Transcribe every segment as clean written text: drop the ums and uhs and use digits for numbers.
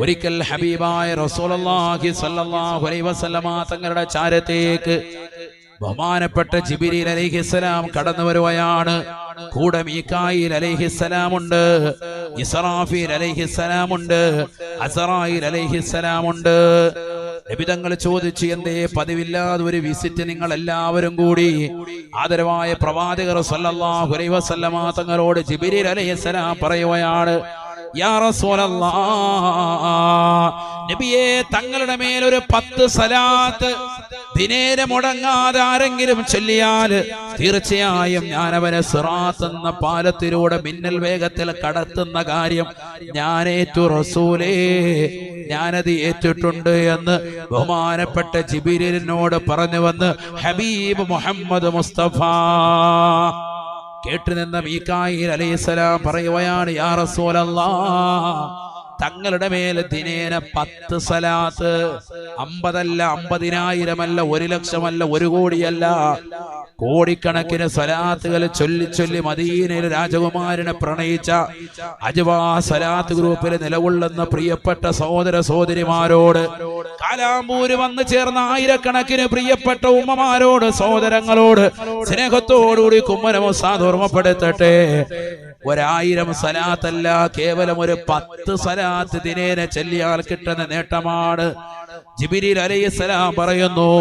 ഒരിക്കൽ ഹബീബായ റസൂലുള്ളാഹി സ്വല്ലല്ലാഹു അലൈഹി വസല്ലമ തങ്ങളുടെ ചാരത്തേക്ക് ബഹുമാനപ്പെട്ട ജിബ്രീൽ അലൈഹിസ്സലാം കടന്നു വരുകയാണ്. കൂടെ മീകായിൽ അലൈഹിസ്സലാം ഉണ്ട്, ഇസ്രാഫീൽ അലൈഹിസ്സലാം ഉണ്ട്, അസ്റായിൽ അലൈഹിസ്സലാം ഉണ്ട്. നബി തങ്ങൾ ചോദിച്ചു, എന്തേ പതിവില്ലാതെ ഒരു വിസിറ്റ് നിങ്ങൾ എല്ലാവരും കൂടി? ആദരവായ പ്രവാചകർ സല്ലല്ലാഹു അലൈഹി വസല്ലമ തങ്ങളോട് ജിബ്രീൽ അലൈഹിസ്സലാം പറയുകയാണ്, യാ റസൂലല്ലാഹ്, നബിയേ, തങ്ങളുടെ മേലൊരു 10 സലാത്ത് ദിനേന മുടങ്ങാതെ ആരെങ്കിലും ചൊല്ലിയാൽ തീർച്ചയായും ഞാൻ അവനെ സിറാത്ത് എന്ന പാലത്തിലൂടെ മിന്നൽ വേഗത്തിൽ കടത്തുന്ന കാര്യം ഞാൻ ഏറ്റു റസൂലേ, ഞാനത് ഏറ്റിട്ടുണ്ട് എന്ന് ബഹുമാനപ്പെട്ട ജിബ്രീലിനോട് പറഞ്ഞു വന്ന് ഹബീബ് മുഹമ്മദ് മുസ്തഫ കേട്ടുനിന്ന മീകായിൽ അലൈഹിസ്സലാം പറയുകയാണ്, യാ റസൂലല്ലാഹ്, തങ്ങളുടെ മേൽ ദിനേന 10 സലാത്ത്, 50 അല്ല, 50,000 അല്ല, 1,00,000 അല്ല, 1 കോടിയല്ല, കോടിക്കണക്കിന് സലാത്തുകൾ ചൊല്ലി ചൊല്ലി മദീനയിൽ രാജകുമാരനെ പ്രണയിച്ച അജ്വാ സലാത്ത് ഗ്രൂപ്പിൽ നിലകൊള്ളുന്ന പ്രിയപ്പെട്ട സഹോദര സഹോദരിമാരോട്, കാലാമ്പൂര് വന്നു ചേർന്ന ആയിരക്കണക്കിന് പ്രിയപ്പെട്ട ഉമ്മമാരോട്, സഹോദരങ്ങളോട് സ്നേഹത്തോടുകൂടി കുമ്മനം ഉസ്താദ് ഓർമ്മപ്പെടുത്തട്ടെ, 1000 സലാത്തല്ല, കേവലം ഒരു 10 സലാത്ത് ദിനേന ചൊല്ലിയാൽ കിട്ടുന്ന നേട്ടമാണ്. ജിബ്രീൽ അലൈഹിസ്സലാം പറയുന്നു,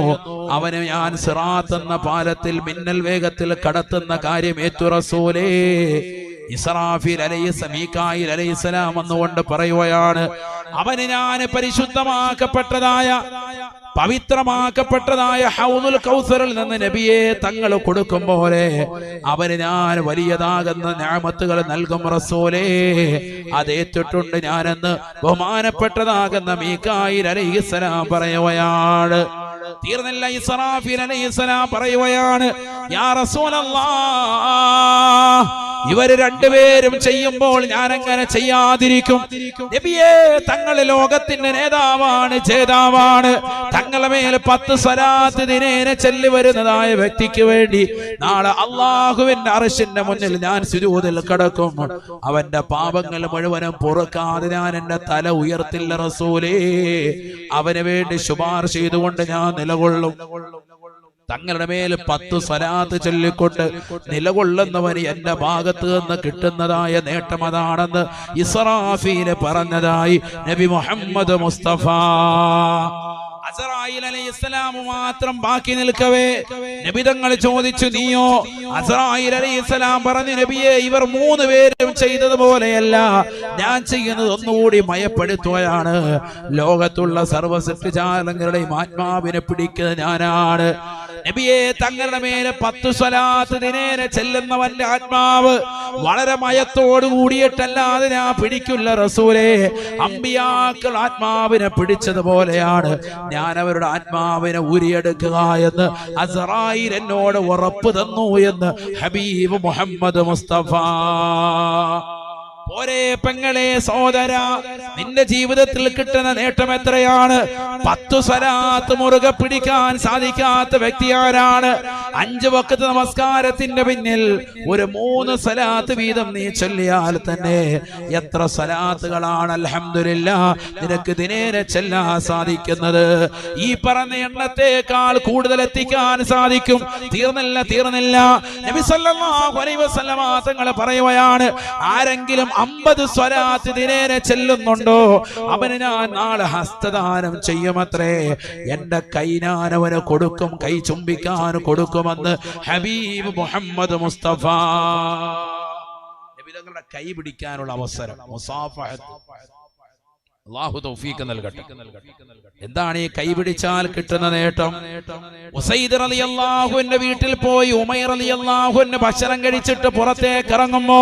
അവന് ഞാൻ സിറാത്ത് എന്ന പാലത്തിൽ മിന്നൽ വേഗത്തിൽ കടത്തുന്ന കാര്യം ഏറ്റു റസൂലേ. ഇസ്രാഫീൽ അലൈഹിസ്സലാം, മീകായിൽ അലൈഹിസ്സലാം വന്നുകൊണ്ട് പറയുകയാണ്, അവന് ഞാൻ പരിശുദ്ധമാക്കപ്പെട്ടതായ പവിത്രമാക്കപ്പെട്ടതായ ഹൗദുൽ കൗസറിൽ നിന്ന് നബിയെ തങ്ങൾ കൊടുക്കും പോലെ അവന് ഞാൻ വലിയതാകുന്ന നിഅമത്തുകൾ നൽകും റസൂലേ, അതേറ്റിട്ടുണ്ട് ഞാനെന്ന് ബഹുമാനപ്പെട്ടതാകുന്ന മീകായിൽ അലൈഹിസ്സലാം പറയുകയാണ്. തീർന്നില്ല, ഇസ്രാഫീൽ അലൈഹിസ്സലാം പറയുകയാണ്, യാ റസൂലല്ലാഹ്, ഇവര് രണ്ടുപേരും ചെയ്യുമ്പോൾ ഞാൻ എങ്ങനെ ചെയ്യാതിരിക്കും? നബിയേ, തങ്ങൾ ലോകത്തിന്റെ നേതാവാണ്, ജേതാവാണ്. തങ്ങളെ മേൽ 10 സലാത്ത് ദിനേന ചൊല്ലി വരുന്നതായ വ്യക്തിക്ക് വേണ്ടി നാളെ അല്ലാഹുവിന്റെ അർശിന്റെ മുന്നിൽ ഞാൻ സുജൂദിൽ കിടക്കും. അവന്റെ പാപങ്ങൾ മുഴുവനും പൊറുക്കാതെ ഞാൻ എന്റെ തല ഉയർത്തില്ല റസൂലേ. അവന് വേണ്ടി ശുപാർശ ചെയ്തുകൊണ്ട് ഞാൻ നിലകൊള്ളും. തങ്ങളുടെ മേൽ 10 സലാത്ത് ചൊല്ലിക്കൊണ്ട് നിലകൊള്ളുന്നവന് എന്റെ ഭാഗത്ത് നിന്ന് കിട്ടുന്നതായ നേട്ടം അതാണെന്ന് ഇസ്രാഫീൽ പറഞ്ഞതായി നബി മുഹമ്മദ് മുസ്തഫ. അസ്റായീൽ അലൈഹിസ്സലാം മാത്രം ബാക്കി നിൽക്കവേ നബി തങ്ങൾ ചോദിച്ചു, നീയോ? അസ്റായീൽ അലൈഹിസ്സലാം പറഞ്ഞു, നബിയെ, ഇവർ 3 പേരും ചെയ്തതുപോലെയല്ല, ഞാൻ ചെയ്യുന്നത് ഒന്നുകൂടി മയപ്പെടുത്തുകയാണ്. ലോകത്തുള്ള സർവ്വ സൃഷ്ടിജാലങ്ങളുടെയും ആത്മാവിനെ പിടിക്കുന്നത് ഞാനാണ്. നബിയെ, തങ്ങളുടെ മേലെ 10 സ്വലാത്ത് ദിനേന ചെല്ലുന്നവന്റെ ആത്മാവ് വളരെ മയത്തോട് കൂടിയിട്ടല്ലാതെ ഞാൻ പിടിക്കില്ല റസൂലേ. അമ്പിയാക്കൾ ആത്മാവിനെ പിടിച്ചതുപോലെയാണ് ഞാൻ അവരുടെ ആത്മാവിനെ ഊരിയെടുക്കുക എന്ന് അസ്റായീൽ എന്നോട് ഉറപ്പ് തന്നു എന്ന് ഹബീബ് മുഹമ്മദ് മുസ്തഫ. പോരെ പെങ്ങളെ, സഹോദര, നിന്റെ ജീവിതത്തിൽ കിട്ടുന്ന നേട്ടം എത്രയാണ്? 10 സലാത്ത് മുറുകെ പിടിക്കാൻ സാധിക്കാത്ത വ്യക്തി ആരാണ്? 5 വഖ്ത് നമസ്കാരത്തിന്റെ പിന്നിൽ ഒരു 3 സലാത്ത് വീതം നീ ചൊല്ലിയാൽ തന്നെ എത്ര സലാത്തുകളാണ് അൽഹംദുലില്ലാഹ് നിനക്ക് ദിനേന ചൊല്ലാൻ സാധിക്കുന്നത്? ഈ പറഞ്ഞ എണ്ണത്തേക്കാൾ കൂടുതൽ എത്തിക്കാൻ സാധിക്കും. തീർന്നില്ല. നബി സല്ലല്ലാഹു അലൈഹി വസല്ലമ തങ്ങൾ പറയുകയാണ്, ആരെങ്കിലും 50 സ്വലാത്ത് ദിനേന ചെല്ലുന്നുണ്ടോ അവന് ഞാൻ നാളെ ഹസ്തദാനം ചെയ്യുമത്രേ. എന്റെ കൈ ഞാൻ അവന് കൊടുക്കും, കൈ ചുംബിക്കാൻ കൊടുക്കുമെന്ന് ഹബീബ് മുഹമ്മദ് മുസ്തഫ. നബി തങ്ങളുടെ കൈ പിടിക്കാനുള്ള അവസരം, മുസാഫഹത്ത്, അല്ലാഹു തൗഫീഖ് നൽകട്ടെ. എന്താണ് ഈ കൈ പിടിച്ചാൽ കിട്ടുന്ന നേട്ടം? ഉസൈദ് റളിയല്ലാഹു അൻഹു വീട്ടിൽ പോയി ഉമൈർ റളിയല്ലാഹു അൻഹു ഭക്ഷണം കഴിച്ചിട്ട് പുറത്തേക്ക് ഇറങ്ങുമ്പോ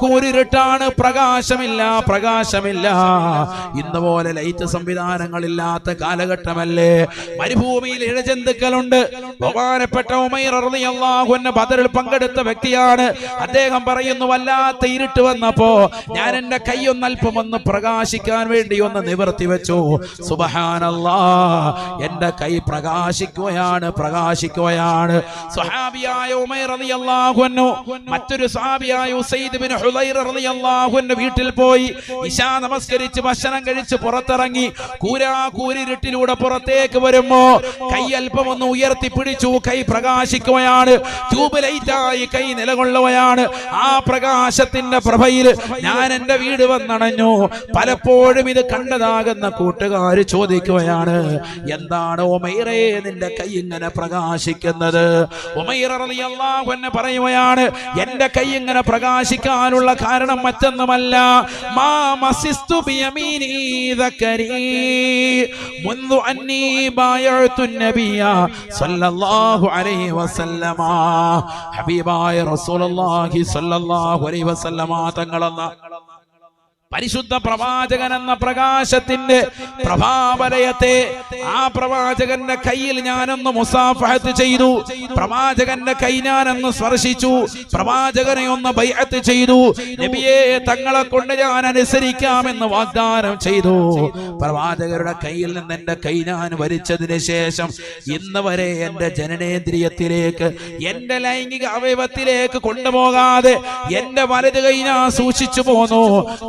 കൂരിരുട്ടാണ്, പ്രകാശമില്ല. ഇന്ന് പോലെ ലൈറ്റ് സംവിധാനങ്ങളില്ലാത്ത കാലഘട്ടമല്ലേ, മരുഭൂമിയിൽ ഇഴജന്തുക്കളുണ്ട്. ബഹുമാനപ്പെട്ട ഉമൈർ റളിയല്ലാഹു അൻഹു ബദറിൽ പങ്കെടുത്ത വ്യക്തിയാണ്. അദ്ദേഹം പറയുന്നു, വല്ലാത്ത ഇരുട്ട് വന്നപ്പോ ഞാൻ എന്റെ കൈയൊന്നൽപ്പം ഒന്ന് പ്രകാശിക്കാൻ പ്രദർശിക്കാൻ വേണ്ടി ഒന്ന് നിവർത്തി വെച്ചു. സുബ്ഹാനല്ലാഹ്, എന്റെ കൈ പ്രകാശിക്കുകയാണ്. സ്വഹാബിയായ ഉമൈർ റളിയല്ലാഹു അൻഹു മറ്റൊരു സ്വഹാബിയായ ഉസൈദ് ബിൻ ഹുദൈർ റളിയല്ലാഹു അൻഹു വീട്ടിൽ പോയി ഇശാ നമസ്കരിച്ച് ഭക്ഷണം കഴിച്ച് പുറത്തിറങ്ങി കൂരിരുട്ടിലൂടെ പുറത്തേക്ക് വരുമ്പോ കൈ അല്പം ഒന്ന് ഉയർത്തി പിടിച്ചു. കൈ പ്രകാശിക്കുകയാണ്, ട്യൂബ് ലൈറ്റായി കൈ നിലകൊള്ളുകയാണ്. ആ പ്രകാശത്തിന്റെ പ്രഭയിൽ ഞാൻ എന്റെ വീട് വന്നണഞ്ഞു. പലപ്പോഴും ഇത് കണ്ടതാകുന്ന കൂട്ടുകാർ ചോദിക്കുകയാണ്, എന്താണ് ഉമൈറേ നിന്റെ കൈ ഇങ്ങനെ പ്രകാശിക്കുന്നത്? ഉമൈർ റളിയല്ലാഹു അൻഹു പറയുകയാണ്, എന്റെ കൈ ഇങ്ങനെ പ്രകാശിക്കാനുള്ള കാരണം മറ്റൊന്നുമല്ല, മാ മസിസ്തു ബിയമീനി ദക്കരി മുൻദു അന്നി ബായഅതു നബിയ സല്ലല്ലാഹു അലൈഹി വസല്ലമ. ഹബീബായ റസൂലുള്ളാഹി സല്ലല്ലാഹു അലൈഹി വസല്ലമ തങ്ങളെന്ന പരിശുദ്ധ പ്രവാചകൻ എന്ന പ്രകാശത്തിന്റെ പ്രഭാവലയത്തെ ആ പ്രവാചകന്റെ കയ്യിൽ ഞാനൊന്ന് മുസാഫഹത്ത് ചെയ്തു. പ്രവാചകന്റെ കൈ ഞാനൊന്ന് സ്പർശിച്ചു. പ്രവാചകനെ ഒന്ന് ബൈഅത്ത് ചെയ്തു. നബിയെ തങ്ങളെ കൊണ്ട് ഞാൻ അനുസരിക്കാമെന്ന് വാഗ്ദാനം ചെയ്തു. പ്രവാചകരുടെ കയ്യിൽ നിന്ന് എന്റെ കൈ ഞാൻ വരിച്ചതിന് ശേഷം ഇന്ന് വരെ എന്റെ ജനനേന്ദ്രിയത്തിലേക്ക്, എന്റെ ലൈംഗിക അവയവത്തിലേക്ക് കൊണ്ടുപോകാതെ എന്റെ വലത് കൈ ഞാൻ സൂക്ഷിച്ചു പോന്നു.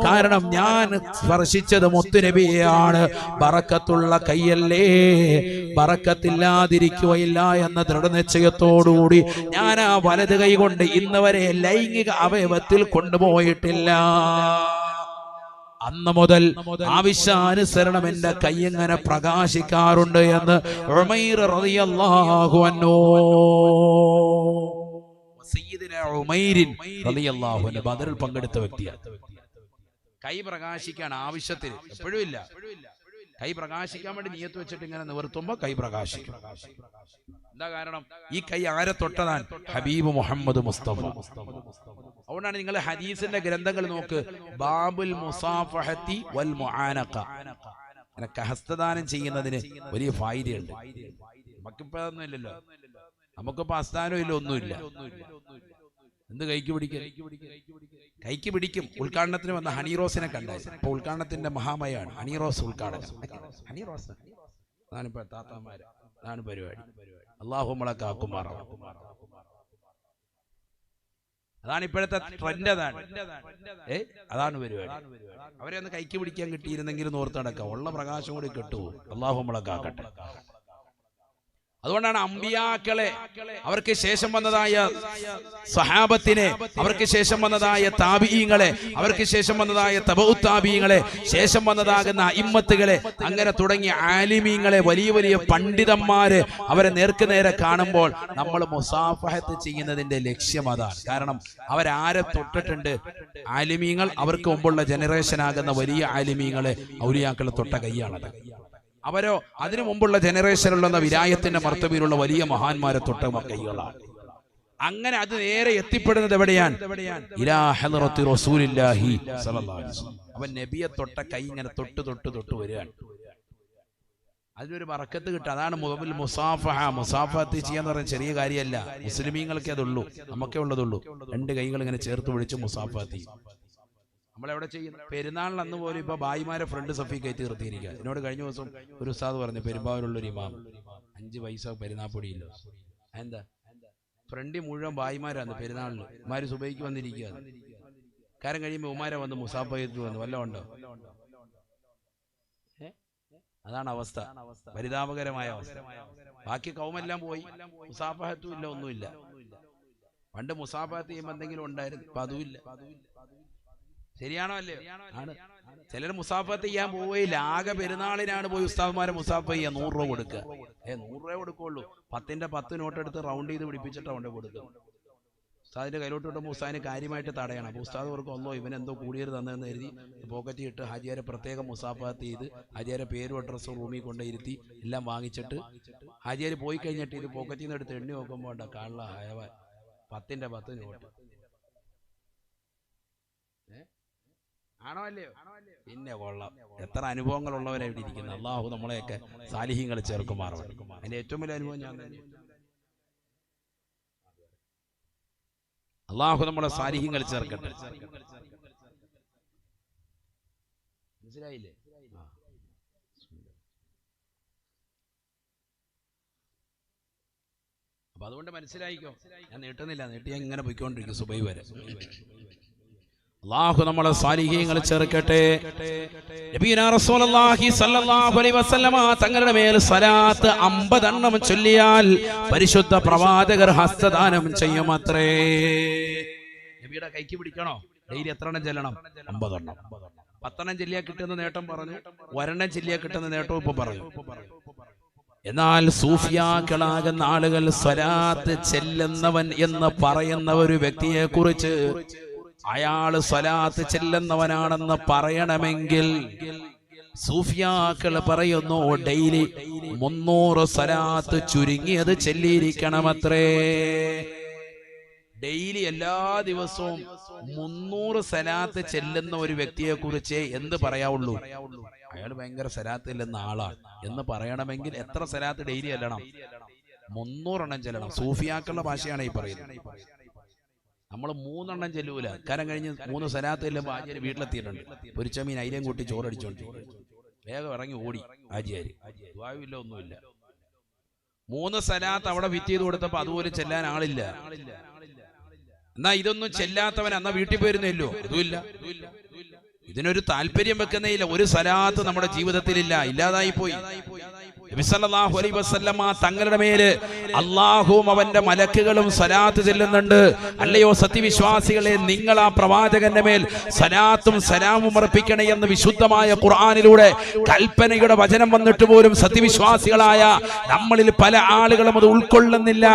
കാരണം ഞാൻ സ്പർശിച്ചത് മുത്തുനബിയെയാണ്. ബറക്കത്തുള്ള കൈയല്ലേ, ബറക്കത്തില്ലാതിരിക്കുകയില്ല എന്ന ദൃഢനിശ്ചയത്തോടുകൂടി ഞാൻ ആ വലത് കൈ കൊണ്ട് ഇന്ന് വരെ ലൈംഗിക അവയവത്തിൽ കൊണ്ടുപോയിട്ടില്ല. അന്ന് മുതൽ ആവശ്യാനുസരണം എന്റെ കൈ എങ്ങനെ പ്രകാശിക്കാറുണ്ട് എന്ന് ഉമൈർ റളിയല്ലാഹു അൻഹു, സയ്യിദുനാ ഉമൈർ റളിയല്ലാഹു അൻഹു ബദറിൽ പങ്കെടുത്ത വ്യക്തിയാണ്. കൈ പ്രകാശിക്കാൻ ആവശ്യത്തിന് എപ്പോഴും ഇല്ല, കൈ പ്രകാശിക്കാൻ വേണ്ടി നിയത്ത് വെച്ചിട്ട് ഇങ്ങനെ നിവർത്തുമ്പോ കൈ പ്രകാശിക്കും. എന്താ കാരണം? ഈ കൈ ആരെ തൊട്ടതാണ്? ഹബീബ് മുഹമ്മദ് മുസ്തഫ. അതുകൊണ്ടാണ് നിങ്ങൾ ഹദീസിന്റെ ഗ്രന്ഥങ്ങൾ നോക്ക്, ബാബുൽ മുസാഫഹത്തി വൽ മുആനഖ, ഹസ്തദാനം ചെയ്യുന്നതിന് വലിയ ഫായിദയുണ്ട്. നമുക്കിപ്പോ അതൊന്നും ഇല്ലല്ലോ, നമുക്കിപ്പോ ഹസ്താനോ ഇല്ല, ഒന്നുമില്ല. എന്ത് കൈക്ക് പിടിക്കും? കൈക്ക് പിടിക്കും. ഉദ്ഘാടനത്തിന് വന്ന ഹണിറോസിനെ കണ്ടായിരുന്നു. ഇപ്പൊ ഉദ്ഘാടനത്തിന്റെ മഹാമയാണ് ഹണിറോസ് ഉദ്ഘാടനം. ഹണിറോസ് അതാണിപ്പോ താത്താമാര്, അതാണ് പരിപാടി. അല്ലാഹു നമ്മളെ കാക്കുമാറാവട്ടെ. അതാണ് ഇപ്പോഴത്തെ ട്രെൻഡ്. അതാണ് പരിപാടി. അവരെ ഒന്ന് കൈക്ക് പിടിക്കാൻ കിട്ടിയിരുന്നെങ്കിലും ഓർത്ത് നടക്കാം. ഉള്ള പ്രകാശം കൂടി കിട്ടുമോ? അല്ലാഹു നമ്മളെ കാക്കട്ടെ. അതുകൊണ്ടാണ് അമ്പിയാക്കളെ, അവർക്ക് ശേഷം വന്നതായ സഹാബത്തിനെ, അവർക്ക് ശേഷം വന്നതായ താബിഈങ്ങളെ, അവർക്ക് ശേഷം വന്നതായ തബഉ താബിഈങ്ങളെ, ശേഷം വന്നതാകുന്ന അഇമ്മത്തുകളെ, അങ്ങനെ തുടങ്ങിയ ആലിമീങ്ങളെ, വലിയ വലിയ പണ്ഡിതന്മാരെ, അവരെ നേർക്കുനേരെ കാണുമ്പോൾ നമ്മൾ മുസാഫഹത്ത് ചെയ്യുന്നതിന്റെ ലക്ഷ്യം അതാണ്. കാരണം അവരാരെ തൊട്ടിട്ടുണ്ട്? ആലിമീങ്ങൾ, അവർക്ക് മുമ്പുള്ള ജനറേഷൻ ആകുന്ന വലിയ ആലിമീങ്ങളെ, ഔലിയാക്കളെ തൊട്ട കൈയാണത്. അവരോ അതിനു മുമ്പുള്ള ജനറേഷനിലുള്ള വിലായത്തിന്റെ മർത്തബയിലുള്ള വലിയ മഹാന്മാരെ തൊട്ട കൈകളാണ്. അങ്ങനെ അത് നേരെ എത്തിപ്പെടുന്നത് എവിടെയാണ്? ഇലാ ഹളറത്തി റസൂലില്ലാഹി സ്വല്ലല്ലാഹു അലൈഹി വസല്ലം. അവൻ നബിയെ തൊട്ട കൈ ഇങ്ങനെ തൊട്ട് വരികയാണ്. അതിനൊരു ബറക്കത്ത് കിട്ടും. അതാണ് മുസാഫഹത്ത് ചെയ്യാന്ന് പറഞ്ഞ ചെറിയ കാര്യമല്ല. മുസ്ലിമീങ്ങൾക്ക് അതുള്ളൂ, നമുക്കേ ഉള്ളതുള്ളൂ. രണ്ട് കൈകൾ ഇങ്ങനെ ചേർത്ത് പിടിച്ച് മുസാഫഹത്ത് ചെയ്യും. നമ്മളെവിടെ ചെയ്യും? പെരുന്നാളിൽ അന്ന് പോലും ഇപ്പൊ ഭായിമാരെ ഫ്രണ്ട് സഫി കയറ്റി നിർത്തിയിരിക്കുക. എന്നോട് കഴിഞ്ഞ ദിവസം ഒരു ഉസ്താദ് പറഞ്ഞു, പെരുമ്പാവൂരുള്ളൊരു ഇമാം 5 പൈസ പെരുന്നാപ്പൊടിയില്ല. എന്താ? ഫ്രണ്ടി മുഴുവൻ ഭായിമാരാണ്. പെരുന്നാളിന് ഉമാര് സുബൈക്ക് വന്നിരിക്കുക. കാര്യം കഴിയുമ്പോൾ ഉമാരെ വന്ന് മുസാഫ ചെയ്തിട്ട് വന്നു. വല്ല ഉണ്ടോ? അതാണ് അവസ്ഥ, പരിതാപകരമായ അവസ്ഥ. ബാക്കി കൗമെല്ലാം പോയി, മുസാഫഹത്തും ഇല്ല, ഒന്നുമില്ല. പണ്ട് മുസാഫഹത്ത് ചെയ്യുമ്പോൾ എന്തെങ്കിലും ഉണ്ടായിരുന്നു, ഇപ്പൊ അതുമില്ല. ശരിയാണോ അല്ലേ? ആണ്. ചിലർ മുസാഫത്ത് ചെയ്യാൻ പോവുകയില്ല. ആകെ പെരുന്നാളിനാണ് പോയി ഉസ്താദ്മാരെ മുസാഫ ചെയ്യാൻ 100 രൂപ കൊടുക്കുക. 100 രൂപ കൊടുക്കുള്ളൂ. 10ന്റെ 10 നോട്ട് എടുത്ത് റൗണ്ട് ചെയ്ത് പിടിപ്പിച്ചിട്ടാണ് കൊണ്ട് കൊടുക്കുക. ഉസ്താദിന്റെ കയ്യിലോട്ട് വിടുമ്പോൾ ഉസ്താദിന് കാര്യമായിട്ട് തടയണം. അപ്പോൾ ഉസ്താദ് ഓർക്കും, ഒന്നോ ഇവനെന്തോ കൂടിയത് തന്നതെന്ന് എഴുതി പോക്കറ്റിൽ ഇട്ട് ഹാജിയാരെ പ്രത്യേകം മുസാഫത്ത് ചെയ്ത് ഹാജിയാരെ പേരും അഡ്രസ്സും റൂമിൽ കൊണ്ടിരുത്തി എല്ലാം വാങ്ങിച്ചിട്ട് ഹാജിയാർ പോയി കഴിഞ്ഞിട്ട് ഇത് പോക്കറ്റിൽ നിന്ന് എടുത്ത് എണ്ണി നോക്കുമ്പോൾ ഉണ്ടോ കള്ള ഹയവാൻ 10ന്റെ 10 നോട്ട്. ആണോ അല്ലയോ? പിന്നെ കൊള്ളാം. എത്ര അനുഭവങ്ങൾ ഉള്ളവരായിട്ട് ഇരിക്കുന്നത്. അള്ളാഹു നമ്മളെയൊക്കെ സാലിഹീങ്ങൾ ചേർക്കുമാറാവട്ടെ. അതിന്റെ ഏറ്റവും വലിയ അനുഭവം ഞാൻ തന്നെ. അള്ളാഹു നമ്മളെ സാലിഹീങ്ങൾ ചേർക്കട്ടെ. മനസ്സിലായില്ലേ? അപ്പൊ അതുകൊണ്ട് മനസ്സിലായിക്കോ, ഞാൻ നീട്ടുന്നില്ല, നീട്ടി ഇങ്ങനെ പോയിക്കൊണ്ടിരിക്കും സുബൈ വരെ. അല്ലാഹു നമ്മളെ സാലിഹീങ്ങൾ ചേർക്കട്ടെ. നബിയുനാ റസൂലുള്ളാഹി സ്വല്ലല്ലാഹു അലൈഹി വസല്ലമ തങ്ങളുടെ മേൽ സ്വലാത്ത് 50 എണ്ണം ചൊല്ലിയാൽ പരിശുദ്ധ പ്രവാചകർ ഹസ്തദാനം ചെയ്യുമത്രേ. നബിയുടെ കൈക്ക് പിടിക്കണോ? ഡെയിലി എത്ര എണ്ണം ചെല്ലണം? 50 എണ്ണം. 10 എണ്ണം ചെല്ലിയാൽ കിട്ടുന്ന നേട്ടം പറഞ്ഞു, 1 എണ്ണം ചെല്ലിയാൽ കിട്ടുന്ന നേട്ടവും ഇപ്പൊ പറഞ്ഞു. എന്നാൽ സൂഫിയാക്കളാകുന്ന ആളുകൾ സ്വലാത്ത് ചെല്ലുന്നവൻ എന്ന് പറയുന്ന ഒരു വ്യക്തിയെ കുറിച്ച് അയാള് സ്വലാത്ത് ചെല്ലുന്നവനാണെന്ന് പറയണമെങ്കിൽ സൂഫിയാക്കൾ പറയുന്നു ഡെയിലി 300 സ്വലാത്ത് ചുരുങ്ങിയത് ചെല്ലിയിരിക്കണമത്രേ. ഡെയിലി എല്ലാ ദിവസവും 300 സ്വലാത്ത് ചെല്ലുന്ന ഒരു വ്യക്തിയെ കുറിച്ച് എന്ത് പറയാവുള്ളൂ? അയാൾ ഭയങ്കര സ്വലാത്ത് ചെല്ലുന്ന ആളാണ് എന്ന് പറയണമെങ്കിൽ എത്ര സ്വലാത്ത് ഡെയിലി ചെല്ലണം? 300 എണ്ണം ചെല്ലണം. സൂഫിയാക്കളുടെ ഭാഷയാണ് ഈ പറയുന്നത്. നമ്മൾ 3 എണ്ണം ചെല്ലൂല. കാലം കഴിഞ്ഞ് 3 സ്വലാത്ത് ചെല്ലുമ്പോൾ ആചാര്യ വീട്ടിലെത്തിയിട്ടുണ്ട്. പൊരിച്ചമീൻ അയിലും കൂട്ടി ചോറടിച്ചോണ്ട് വേഗം ഇറങ്ങി ഓടി ആചാര്യ. ദ്വാവില്ല, ഒന്നുമില്ല. 3 സ്വലാത്ത് അവിടെ ഫിറ്റ് ചെയ്ത് കൊടുത്തപ്പോ അതുപോലെ ചെല്ലാൻ ആളില്ല. എന്നാ ഇതൊന്നും ചെല്ലാത്തവൻ എന്നാ വീട്ടിൽ പോയിരുന്നല്ലോ, ഇതുമില്ല. ഇതിനൊരു താല്പര്യം വെക്കുന്നേയില്ല. ഒരു സ്വലാത്ത് നമ്മുടെ ജീവിതത്തിലില്ല, ഇല്ലാതായി പോയി. നബി സല്ലല്ലാഹു അലൈഹി വസല്ലമ തങ്ങളുടെ മേല് അല്ലാഹുവും അവന്റെ മലക്കുകളും സ്വലാത്ത് ചെല്ലുന്നുണ്ട്. അല്ലയോ സത്യവിശ്വാസികളെ, നിങ്ങൾ ആ പ്രവാചകന്റെ മേൽ സ്വലാത്തും സലാമും അർപ്പിക്കണേ എന്ന് വിശുദ്ധമായ ഖുർആനിലൂടെ കൽപ്പനയുടെ വചനം വന്നിട്ട് പോലും സത്യവിശ്വാസികളായ നമ്മളിൽ പല ആളുകളും അത് ഉൾക്കൊള്ളുന്നില്ല,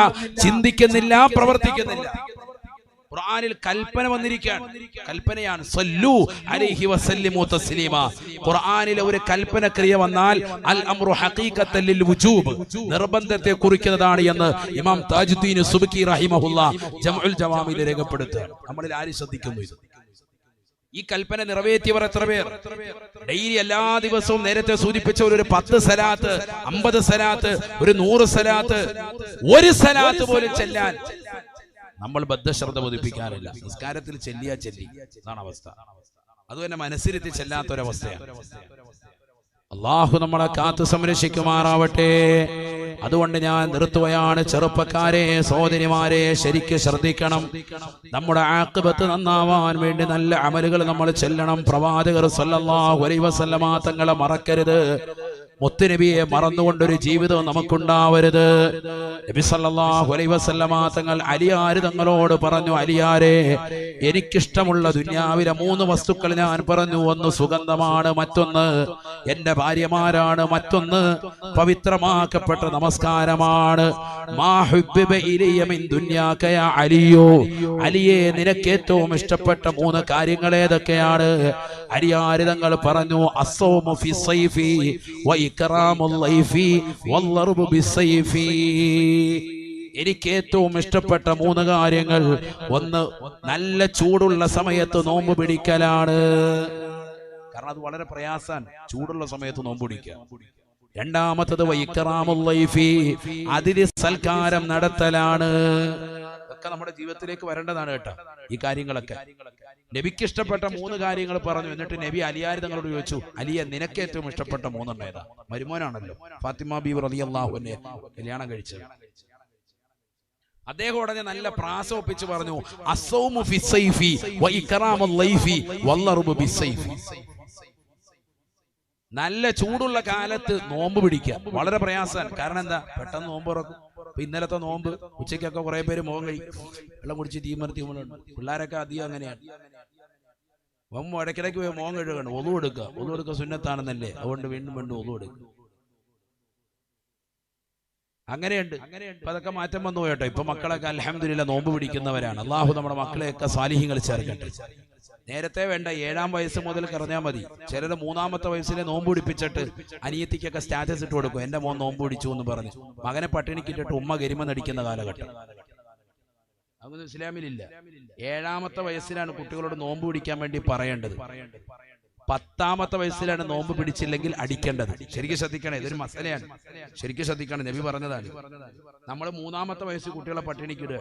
ചിന്തിക്കുന്നില്ല, പ്രവർത്തിക്കുന്നില്ല. ഖുർആനിൽ കൽപ്പന വന്നിരിക്കുകയാണ്, കൽപ്പനയാണ് സല്ലു അലൈഹി വസല്ലിമു തസ്ലീമ. ഖുർആനിലെ ഒരു കൽപ്പന ക്രിയ വന്നാൽ അൽ അംറു ഹഖീഖത്തൻ ലിൽ വുജൂബ്, നിർബന്ധത്തെ കുറിക്കുന്നതാണ് എന്ന് ഇമാം താജുദ്ദീൻ സുബ്കി റഹിമഹുല്ലാഹ് ജംഉൽ ജവാമിൽ രേഖപ്പെടുത്തുകയാണ്. നമ്മളിൽ ആര് ശ്രദ്ധിക്കുന്നു ഇത്? ഈ കൽപ്പന നിറവേറ്റിയവർ എത്ര പേർ? ഡെയിലി എല്ലാ ദിവസവും നേരത്തെ സൂചിപ്പിച്ച ഒരു 10 സലാത്ത്, 50 സലാത്ത്, ഒരു 100 സലാത്ത്, ഒരു സലാത്ത് പോലും ചെല്ലാൻ നമ്മൾ ബദ്ധശ്രദ്ധ പതിപ്പിക്കാറില്ല. നിസ്കാരത്തിൽ ചെല്ലിയാ ചെല്ലി, അതാണ് അവസ്ഥ. അത് തന്നെ മനസ്സിരുത്തി ചെല്ലാത്തൊരവസ്ഥയാണ്. അള്ളാഹു നമ്മളെ കാത്തു സംരക്ഷിക്കുമാറാവട്ടെ. അതുകൊണ്ട് ഞാൻ നിർത്തുകയാണ്. ചെറുപ്പക്കാരെ, സഹോദരിമാരെ, ശരിക്ക് ശ്രദ്ധിക്കണം. നമ്മുടെ ആഖിബത്ത് നന്നാവാൻ വേണ്ടി നല്ല അമലുകൾ നമ്മൾ ചെല്ലണം. പ്രവാചകർ സല്ലല്ലാഹു അലൈഹി വസല്ലമ തങ്ങളെ മറക്കരുത്. മുത്തുനബിയെ മറന്നുകൊണ്ടൊരു ജീവിതം നമുക്കുണ്ടാവരുത്. നബി സല്ലല്ലാഹു അലൈഹി വസല്ലമ തങ്ങൾ അലിയാർ തങ്ങളോട് പറഞ്ഞു, അലിയാരെ, എനിക്കിഷ്ടമുള്ള ദുനിയാവിലെ 3 വസ്തുക്കൾ ഞാൻ പറഞ്ഞു. ഒന്ന് സുഗന്ധമാണ്, മറ്റൊന്ന് എന്റെ ഭാര്യമാരാണ്, മറ്റൊന്ന് പവിത്രമാക്കപ്പെട്ട നമസ്കാരമാണ്. മാ ഹുബ്ബിബ ഇലയ്യ മിൻ ദുനിയാക യാ അലിയോ, അലിയെ, നിനക്ക് ഏറ്റവും ഇഷ്ടപ്പെട്ട 3 കാര്യങ്ങൾ ഏതൊക്കെയാണ്? അലിയാർ തങ്ങൾ പറഞ്ഞു, അസ്സൗമു ഫി സൈഫി വ ഇക്റാമുൽ ലൈഫി വല്ലർബു ബിസൈഫി. എനിക്ക് ഏറ്റവും ഇഷ്ടപ്പെട്ട 3 കാര്യങ്ങൾ. ഒന്ന്, നല്ല ചൂടുള്ള സമയത്ത് നോമ്പ് പിടിക്കലാണ്. കാരണം അത് വളരെ പ്രയാസാണ്, ചൂടുള്ള സമയത്ത് നോമ്പ് പിടിക്കുക. രണ്ടാമത്തത് വൈക്റാമുൽ ലൈഫി, അതിഥി സൽക്കാരം നടത്തലാണ്. ഇതൊക്കെ നമ്മുടെ ജീവിതത്തിലേക്ക് വരേണ്ടതാണ് കേട്ടോ. ഈ കാര്യങ്ങളൊക്കെ നബിക്ക് ഇഷ്ടപ്പെട്ട 3 കാര്യങ്ങൾ പറഞ്ഞു. എന്നിട്ട് നബി അലിയാർ തങ്ങളോട് ചോദിച്ചു, അലിയെ, നിനക്ക് ഏറ്റവും ഇഷ്ടപ്പെട്ട 3 എണ്ണം ഏതാ? മരുമോനാണല്ലോ, ഫാത്തിമ ബീവി റളിയല്ലാഹു അൻഹ കല്യാണം കഴിച്ചത്. അദ്ദേഹം ഉടനെ നല്ല പ്രാസ ഒപ്പിച്ച് പറഞ്ഞു, അസ്സൗമു ഫി സൈഫി വ ഇക്റാമുൽ ലൈഫി വല്ലർബു ബിസൈഫി. നല്ല ചൂടുള്ള കാലത്ത് നോമ്പ് പിടിക്കുക വളരെ പ്രയാസമാണ്. കാരണം എന്താ? പെട്ടെന്ന് നോമ്പ് തുറക്കും. ഇപ്പൊ ഇന്നലത്തെ നോമ്പ് ഉച്ചയ്ക്കൊക്കെ കുറെ പേര് മോൻ കഴിക്കും, വെള്ളം കുടിച്ച് തീമർത്തി പിള്ളേരൊക്കെ അധികം അങ്ങനെയാണ്. ഇടയ്ക്കിടയ്ക്ക് പോയി മോൻ കഴുകണം, ഒളു കൊടുക്കുക സുന്നത്താണെന്നല്ലേ, അതുകൊണ്ട് വീണ്ടും ഒളു കൊടുക്കുക. അങ്ങനെയുണ്ട്. ഇപ്പൊ അതൊക്കെ മാറ്റം വന്നു കേട്ടോ. ഇപ്പൊ മക്കളൊക്കെ അൽഹംദുലില്ലാ നോമ്പ് പിടിക്കുന്നവരാണ്. അള്ളാഹു നമ്മുടെ മക്കളെയൊക്കെ സാലിഹ്യങ്ങൾ ചേർക്കട്ടെ. നേരത്തെ വേണ്ട, 7-ാം വയസ്സ് മുതൽ കറഞ്ഞാൽ മതി. ചിലർ 3-ാമത്തെ വയസ്സിലെ നോമ്പ് പിടിപ്പിച്ചിട്ട് അനിയത്തിക്കൊക്കെ സ്റ്റാറ്റസ് ഇട്ട് കൊടുക്കും, എന്റെ മോൻ നോമ്പ് പിടിച്ചു എന്ന് പറഞ്ഞു. മകനെ പട്ടിണിക്കിട്ടിട്ട് ഉമ്മ ഗരിമ നടിക്കുന്ന കാലഘട്ടം അതൊന്നും ഇസ്ലാമിലില്ല. 7-ാമത്തെ വയസ്സിലാണ് കുട്ടികളോട് നോമ്പ് പിടിക്കാൻ വേണ്ടി പറയേണ്ടത്. 10-ാമത്തെ വയസ്സിലാണ് നോമ്പ് പിടിച്ചില്ലെങ്കിൽ അടിക്കേണ്ടത്. ശരിക്കും ശ്രദ്ധിക്കണേ, ഇതൊരു മസലയാണ്, ശരിക്കും ശ്രദ്ധിക്കണം. നബി പറഞ്ഞതാണ്. നമ്മൾ 3-ാമത്തെ വയസ്സിൽ കുട്ടികളെ പട്ടിണിക്കിടുക.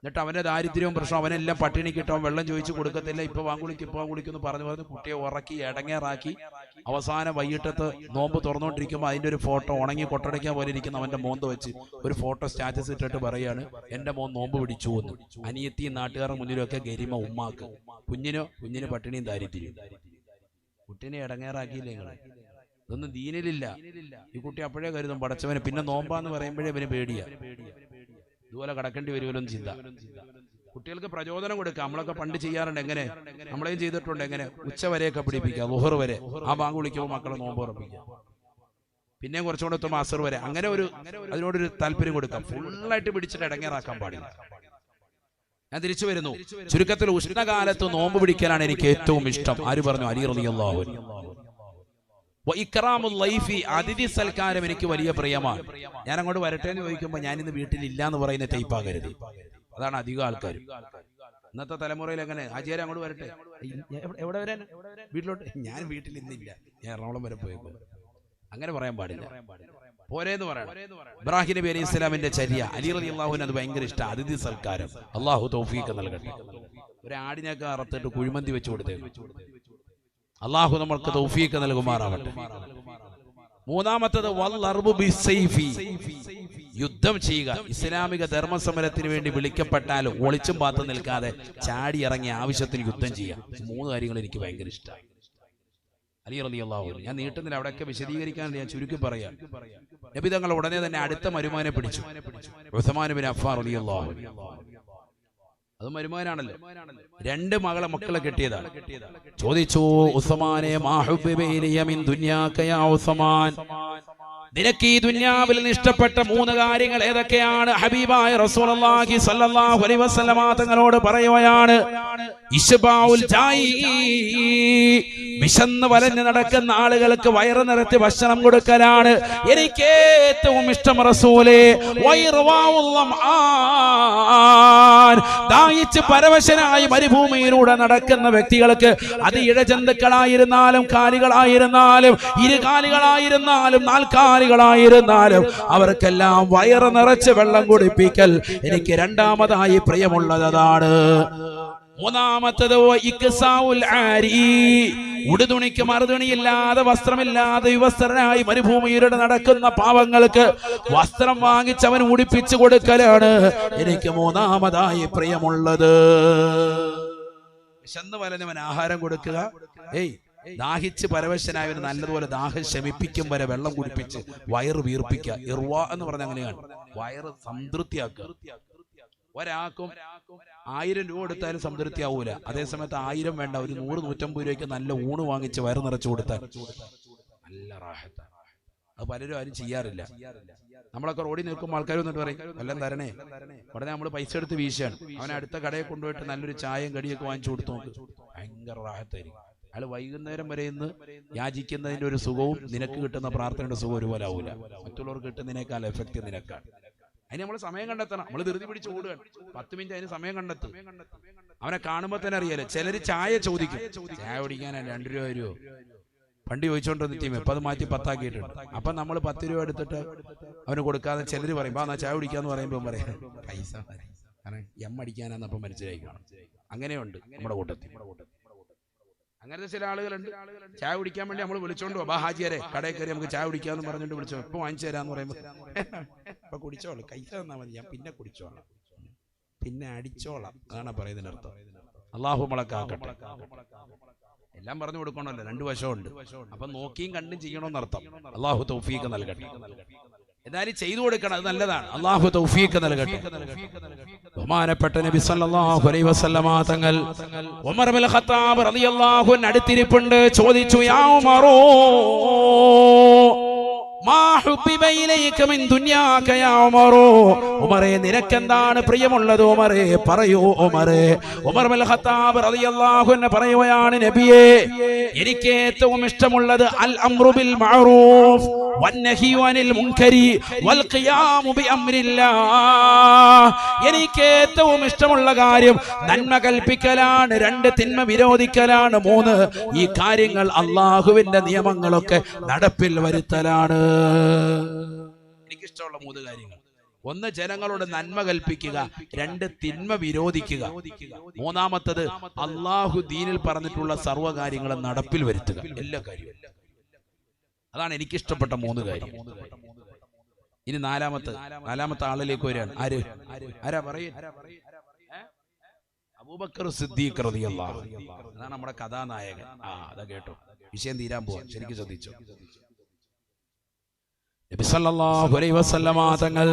എന്നിട്ട് അവന്റെ ദാരിദ്ര്യവും പ്രശ്നം, അവനെല്ലാം പട്ടിണി കിട്ടും, വെള്ളം ചോദിച്ചു കൊടുക്കത്തില്ല, ഇപ്പൊ വാങ്ങിക്കുന്ന് പറഞ്ഞു കുട്ടിയെ ഉറക്കി ഇടങ്ങേറാക്കി അവസാനം വൈകിട്ടത്ത് നോമ്പ് തുറന്നുകൊണ്ടിരിക്കുമ്പോൾ അതിന്റെ ഒരു ഫോട്ടോ ഉണങ്ങി കൊട്ടടയ്ക്കാൻ പോലെ ഇരിക്കുന്ന അവന്റെ മോന്ത വെച്ച് ഒരു ഫോട്ടോ സ്റ്റാറ്റസ് ഇട്ടിട്ട് പറയാണ് എന്റെ മോൻ നോമ്പ് പിടിച്ചു എന്ന്. അനിയത്തി നാട്ടുകാരുടെ മുന്നിലൊക്കെ ഗരിമ ഉമ്മാക്ക്, കുഞ്ഞിന് പട്ടിണിയും ദാരിദ്ര്യം. കുട്ടീനെ ഇടങ്ങേറാക്കിയില്ലേ നിങ്ങളെ? ഇതൊന്നും ദീനിലില്ല. ഈ കുട്ടി അപ്പോഴേ കരുതും പടച്ചവന്, പിന്നെ നോമ്പാന്ന് പറയുമ്പോഴേ ഇവന് പേടിയാ, ഇതുപോലെ കടക്കേണ്ടി വരുമല്ലോ ചിന്ത. കുട്ടികൾക്ക് പ്രചോദനം കൊടുക്കുക. നമ്മളൊക്കെ പണ്ട് ചെയ്യാറുണ്ട്, എങ്ങനെ നമ്മളെയും ചെയ്തിട്ടുണ്ട്, എങ്ങനെ ഉച്ചവരെയൊക്കെ പിടിപ്പിക്കുക, ളുഹർ വരെ, ആ ബാങ്ക് വിളിക്കുമ്പോൾ മക്കളെ നോമ്പ് ഉറപ്പിക്കുക, പിന്നെ കുറച്ചുകൂടെ എത്തുമ്പോൾ അസർ വരെ, അങ്ങനെ അതിനോടൊരു താല്പര്യം കൊടുക്കാം. ഫുള്ളായിട്ട് പിടിച്ചിട്ട് ഇടങ്ങേറാക്കാൻ പാടില്ല. ഞാൻ തിരിച്ചു വരുന്നു. ചുരുക്കത്തിൽ ഉഷ്ണകാലത്ത് നോമ്പ് പിടിക്കാനാണ് എനിക്ക് ഏറ്റവും ഇഷ്ടം. ആര് പറഞ്ഞു? അലി റളിയല്ലാഹു അൻഹു. ഇക്റാമുൽ ലൈഫി, അതിഥി സൽക്കാരം എനിക്ക് വലിയ പ്രിയമാണ്. ഞാൻ അങ്ങോട്ട് വരട്ടെ എന്ന് ചോദിക്കുമ്പോൾ ഞാൻ ഇന്ന് വീട്ടിലില്ല എന്ന് പറയുന്ന ടൈപ്പാകരുത്. അതാണ് അധികം ആൾക്കാർ ഇന്നത്തെ തലമുറയിൽ. എങ്ങനെ ആചാര്യ അങ്ങോട്ട് വരട്ടെ, എവിടെ വരാൻ? വീട്ടിലോട്ട്. ഞാൻ വീട്ടിൽ ഇന്നില്ല, ഞാൻ എറണാകുളം വരെ പോയേക്കും. അങ്ങനെ പറയാൻ പാടില്ല. പോരേന്ന് പറയണം. ഇബ്രാഹിം നബി അലൈഹി സ്വലാമിന്റെ ചര്യ, അലി റളിയല്ലാഹുവിന് അത് ഭയങ്കര ഇഷ്ടം. അതിഥി സൽക്കാരം അള്ളാഹു തൗഫീഖ് നൽകട്ടെ. ഒരു ആടിനൊക്കെ അറുത്തിട്ട് കുഴിമന്തി വെച്ചു കൊടുത്തേക്കും. അള്ളാഹു നമ്മൾക്ക് തൗഫീഖ് നൽകുമാറാവട്ടെ. മൂന്നാമത്തത് യുദ്ധം ചെയ്യുക. ഇസ്ലാമിക ധർമ്മസമരത്തിന് വേണ്ടി വിളിക്കപ്പെട്ടാൽ ഒളിച്ചും പാത്തു നിൽക്കാതെ ചാടി ഇറങ്ങി ആവശ്യത്തിന് യുദ്ധം ചെയ്യാം. 3 കാര്യങ്ങൾ എനിക്ക് ഭയങ്കര ഇഷ്ടമാണ്. അലി റളിയല്ലാഹു അൻഹു. ഞാൻ നീട്ടുന്നില്ല, അവിടെയൊക്കെ വിശദീകരിക്കാൻ ഞാൻ ചുരുക്കി പറയാം. നബി തങ്ങൾ ഉടനെ തന്നെ അടുത്ത മരുമാനെ പിടിച്ചു, ഉസ്മാൻ ബിൻ അഫ്ഫാൻ റളിയല്ലാഹു അൻഹു. അത് മരുമാനാണല്ലോ. 2 മക്കളെ കെട്ടിയതാണ്. ചോദിച്ചു, ഉസ്മാനെ മാ ഹുബ്ബിബൈനിയ മിൻ ദുനിയാക യാ ഉസ്മാൻ, നിനക്ക് ഈ ദുനിയാവിൽ നിന്ന് ഇഷ്ടപ്പെട്ട 3 കാര്യങ്ങൾ ഏതൊക്കെയാണ്? ഹബീബായ റസൂലുള്ളാഹി സ്വല്ലല്ലാഹു അലൈഹി വസല്ലമ തങ്ങളോട് പറയുകയാണ്, ഇശ്ബാഉൽ ജായി, വിശന്ന് വലഞ്ഞു നടക്കുന്ന ആളുകൾക്ക് വയറ് നിറച്ച് ഭക്ഷണം കൊടുക്കലാണ് എനിക്ക് ഏറ്റവും ഇഷ്ടം റസൂലേ. ദാഹിച്ച് പരവശനായി മരുഭൂമിയിലൂടെ നടക്കുന്ന വ്യക്തികൾക്ക്, അത് ഇഴജന്തുക്കളായിരുന്നാലും കാലികളായിരുന്നാലും ഇരുകാലികളായിരുന്നാലും നാൽക്കാലികളായിരുന്നാലും അവർക്കെല്ലാം വയറ് നിറച്ച് വെള്ളം കുടിപ്പിക്കൽ എനിക്ക് രണ്ടാമതായി പ്രിയമുള്ളതാണ്. മൂന്നാമത്തത് ഉടുതുണിക്ക് മറുതുണിയില്ലാതെ വസ്ത്രമില്ലാതെ വിവസ്ത്രനായി മരുഭൂമിയിലൂടെ നടക്കുന്ന പാവങ്ങൾക്ക് വസ്ത്രം വാങ്ങിച്ചവൻ ഉടുപ്പിച്ചു കൊടുക്കലാണ് എനിക്ക് മൂന്നാമതായി പ്രിയമുള്ളത്. വിശന്ന് വലഞ്ഞവൻ ആഹാരം കൊടുക്കുക. ദാഹിച്ച് പരവശനായവന് നല്ലതുപോലെ ദാഹം ശമിപ്പിക്കും വരെ വെള്ളം കുടിപ്പിച്ച് വയറ് വീർപ്പിക്കുക. ഇർവ എന്ന് പറഞ്ഞ അങ്ങനെയാണ്, വയറ് സംതൃപ്തിയാക്കുക. ഒരാൾക്കും 1000 രൂപ കൊടുത്താലും സംതൃപ്തി ആവൂല. അതേസമയത്ത് 1000 വേണ്ട, ഒരു 100-150 രൂപയ്ക്ക് നല്ല ഊണ് വാങ്ങിച്ച് വയറ് നിറച്ചു കൊടുത്താൽ നല്ല റാഹത്താണ്. അത് പലരും ആരും ചെയ്യാറില്ല. നമ്മളൊക്കെ റോഡിൽ നിൽക്കുമ്പോൾ ആൾക്കാർ വന്നിട്ട് പറയും വല്ലതും തരണേ, ഉടനെ നമ്മൾ പൈസ എടുത്ത് വീശാണ്. അവനെ അടുത്ത കടയിൽ കൊണ്ടുപോയിട്ട് നല്ലൊരു ചായയും കടിയൊക്കെ വാങ്ങിച്ചു കൊടുത്തു നോക്ക്, ഭയങ്കര റാഹത്തായിരിക്കും. അയാൾ വൈകുന്നേരം വരെ ഇന്ന് യാചിക്കുന്നതിന്റെ ഒരു സുഖവും നിനക്ക് കിട്ടുന്ന പ്രാർത്ഥനയുടെ സുഖം ഒരുപോലെ ആവൂല. മറ്റുള്ളവർക്ക് കിട്ടുന്നതിനേക്കാൾ എഫക്റ്റ് നിനക്കാണ്. അതിന് നമ്മൾ സമയം കണ്ടെത്തണം. നമ്മൾ ധൃതി പിടിച്ച് ഓടുകയാണ്. 10 മിനിറ്റ് അതിന് സമയം കണ്ടെത്തും. അവനെ കാണുമ്പോൾ തന്നെ അറിയാലോ. ചിലര് ചായ ചോദിക്കും, ചായ കുടിക്കാനാണ് 2 രൂപ വരുമോ? പണ്ട് ചോദിച്ചോണ്ടിരുന്ന ടീം ഇപ്പം അത് മാറ്റി 10 ആക്കിയിട്ടുണ്ട്. അപ്പൊ നമ്മൾ 10 രൂപ എടുത്തിട്ട് അവന് കൊടുക്കാതെ ചിലര് പറയും എന്നാ ചായ കുടിക്കാന്ന് പറയുമ്പോൾ പറയാം പൈസ കാരണം അടിക്കാനാന്നപ്പം മനസ്സിലായി കാണും. അങ്ങനെയുണ്ട് നമ്മുടെ കൂട്ടത്തിൽ. അങ്ങനത്തെ ചില ആളുകളുണ്ട്. ചായ കുടിക്കാൻ വേണ്ടി നമ്മൾ വിളിച്ചോണ്ട് പോവാ, ഹാജിയാരെ കടയിൽ കയറി നമുക്ക് ചായ കുടിക്കാന്ന് പറഞ്ഞിട്ട് വിളിച്ചോ, ഇപ്പൊ വാങ്ങിച്ചു തരാന്ന് പറയുമ്പോ ഇപ്പൊ കുടിച്ചോളാം, പൈസ തന്നാ മതി, ഞാൻ പിന്നെ കുടിച്ചോളാം, പിന്നെ അടിച്ചോളാം, അതാണ് പറയുന്നതിന് അർത്ഥം. അള്ളാഹു നമ്മളെ കാക്കട്ടെ. എല്ലാം പറഞ്ഞു കൊടുക്കണമല്ലോ, 2 വശമുണ്ട്. അപ്പൊ നോക്കിയും കണ്ടും ചെയ്യണമെന്നർത്ഥം. അള്ളാഹു തൗഫീഖ് നൽകട്ടെ. എന്നാലും ചെയ്തു കൊടുക്കണം, അത് നല്ലതാണ്. അള്ളാഹു തൗഫീഖ് നൽകട്ടെ. ബഹുമാനപ്പെട്ട നബി സല്ലല്ലാഹു അലൈഹി വസല്ലമ തങ്ങൾ ഉമർ ഇബ്നുൽ ഖത്താബ് റളിയല്ലാഹു അൻഹു അടുത്തിരിപ്പുണ്ട്. ചോദിച്ചു, യാ ഉമറോ മാ ഹുബ്ബിബ ഇലൈക മിൻ ദുനിയാക യാ ഉമറോ, ഉമറേ നിനക്കെന്താണ് പ്രിയമുള്ളത് ഉമറേ, പറയൂ ഉമറേ. ഉമർ ഇബ്നുൽ ഖത്താബ് റളിയല്ലാഹു അൻഹു പറയുകയാണ്, നബിയേ എനിക്ക് ഏറ്റവും ഇഷ്ടമുള്ളത് അൽ അംറു ബിൽ മഅറൂഫ് വന്നഹ്യു അനിൽ മുൻകരി വൽ ഖിയാമു ബി അംരില്ലാഹ്. എനിക്ക് ഏറ്റവും ഇഷ്ടമുള്ള കാര്യം നന്മ കൽപ്പിക്കലാണ്, 2 തിന്മ വിരോധിക്കലാണ്, 3 ഈ കാര്യങ്ങൾ അള്ളാഹുവിന്റെ നിയമങ്ങളൊക്കെ നടപ്പിൽ വരുത്തലാണ്. എനിക്കിഷ്ടമുള്ള 3 കാര്യങ്ങൾ. ഒന്ന് ജനങ്ങളോട് നന്മ കൽപ്പിക്കുക, രണ്ട് തിന്മ വിരോധിക്കുക, മൂന്നാമത്തത് അള്ളാഹു ദീനിൽ പറഞ്ഞിട്ടുള്ള സർവ്വകാര്യങ്ങളും നടപ്പിൽ വരുത്തുക. എല്ലാ കാര്യവും. അതാണ് എനിക്കിഷ്ടപ്പെട്ട 3 കാര്യം. ഇനി നാലാമത്തെ ആളിലേക്ക് വരികയാണ്. ആരാ പറയും? അബൂബക്കർ സിദ്ദീഖ് റളിയല്ലാഹു അൻഹു. അതാണ് നമ്മുടെ കഥാനായകൻ. അതാ കേട്ടോ, വിഷയം തീരാൻ പോവാ. ശരിക്കും ശ്രദ്ധിച്ചോ. നബി സല്ലല്ലാഹു അലൈഹി വസല്ലമ തങ്ങൾ